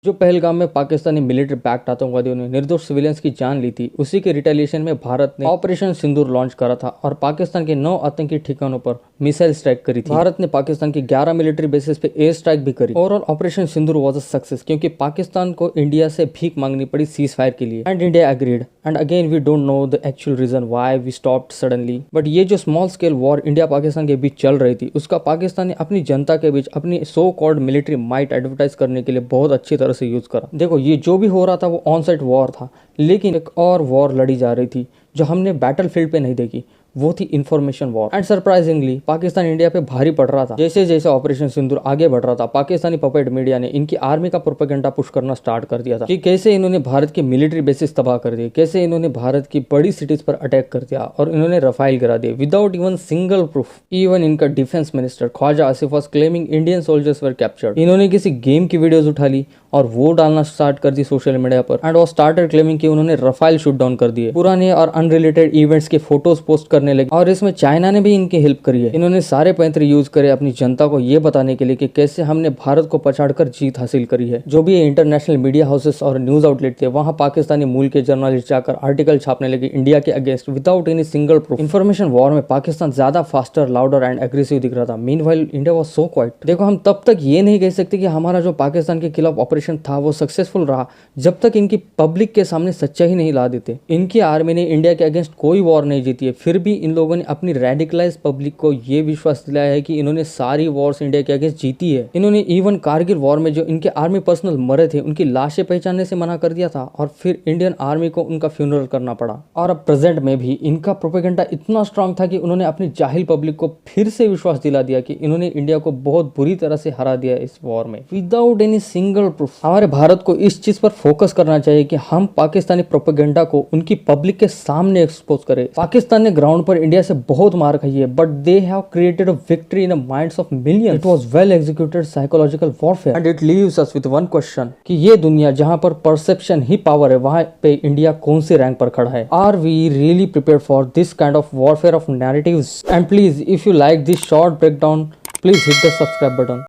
जो पहलगाम में Pakistani military backed आतंकवादियों ने निर्दोष सिविलियंस की जान ली थी, उसी के रिटेलिएशन में भारत ने ऑपरेशन सिंदूर लॉन्च करा था और पाकिस्तान के 9 आतंकी ठिकानों पर मिसाइल स्ट्राइक करी थी। भारत ने पाकिस्तान की 11 मिलिट्री बेसिस पे एयर स्ट्राइक भी करी। Overall operation Sindoor was a success क्योंकि पाकिस्तान को इंडिया से भीख मांगनी पड़ी सीज फायर के लिए and India agreed. And again we don't know the actual reason why we stopped suddenly, but ये जो small scale war India Pakistan के बीच चल रही थी, उसका पाकिस्तान ने अपनी जनता के बीच अपनी so called military might advertise करने के लिए बहुत अच्छी तरह से यूज करा। देखो, ये जो भी हो रहा था वो ऑन साइट वॉर था, लेकिन एक और वॉर लड़ी जा रही थी जो हमने बैटलफील्ड पे नहीं देखी, वो थी information war. And surprisingly Pakistan India पे भारी पड़ रहा था। जैसे जैसे ऑपरेशन सिंदूर आगे बढ़ रहा था, पाकिस्तानी पपेट मीडिया ने इनकी आर्मी का प्रोपेगेंडा पुश करना स्टार्ट कर दिया था कि कैसे इन्होंने भारत की मिलिट्री बेसिस तबाह कर दिए, कैसे इन्होंने भारत की बड़ी सिटीज पर अटैक कर दिया और इन्होंने रफाइल गिरा दिए without even single proof. Even इनका defence minister Khawaja Asif was claiming Indian soldiers were captured. इन्होंने किसी गेम की वीडियोज उठा ली और वो डालना स्टार्ट कर दी सोशल मीडिया पर एंड वो स्टार्टेड क्लेमिंग कि उन्होंने रफाइल शूट डाउन कर दिए। पुराने और अनरिलेटेड इवेंट्स के फोटोज पोस्ट करने लगे और इसमें चाइना ने भी इनकी हेल्प करी है। इन्होंने सारे पैंतरे यूज करे अपनी जनता को ये बताने के लिए कि कैसे हमने भारत को पछाड़कर जीत हासिल करी है। जो भी इंटरनेशनल मीडिया हाउसेस और न्यूज आउटलेट थे, वहां पाकिस्तानी मूल के जर्नलिस्ट जाकर आर्टिकल छापने लगे इंडिया के against without any single proof. Information war में पाकिस्तान ज्यादा फास्टर, लाउडर एंड एग्रेसिव दिख रहा था। Meanwhile India was so quite. देखो, हम तब तक ये नहीं कह सकते कि हमारा जो पाकिस्तान के खिलाफ ऑपरेशन था वो सक्सेसफुल रहा जब तक इनकी पब्लिक के सामने सच्चाई नहीं ला देते। इनकी आर्मी ने इंडिया के अगेंस्ट कोई वॉर नहीं जीती है, फिर भी इन लोगों ने अपनी रेडिकलाइज पब्लिक को ये विश्वास दिलाया है कि इन्होंने सारी वॉर्स इंडिया के अगेंस्ट जीती है। इन्होंने इवन कारगिल वॉर में जो इनके आर्मी पर्सनल मरे थे, उनकी लाशें पहचानने से मना कर दिया था और फिर इंडियन आर्मी को उनका फ्यूनरल करना पड़ा। और अब प्रेजेंट में भी इनका प्रोपेगेंडा इतना स्ट्रांग था कि उन्होंने अपनी जाहिल पब्लिक को फिर से विश्वास दिला दिया कि इन्होंने इंडिया को बहुत बुरी तरह से हरा दिया इस वॉर में विदाउट एनी सिंगल प्रूफ। हमारे भारत को इस चीज पर फोकस करना चाहिए कि हम पाकिस्तानी प्रोपेगेंडा को उनकी पब्लिक के सामने एक्सपोज करें। पाकिस्तान ने ग्राउंड पर इंडिया से बहुत मार खाई है, but they have created a victory in the minds of millions. It was well executed psychological warfare and it leaves us with one question कि ये दुनिया जहां पर परसेप्शन ही पावर है, वहां पे इंडिया कौन से रैंक पर खड़ा है। Are we really prepared for this kind of warfare of narratives? And please, if you like this short breakdown, please hit the subscribe button.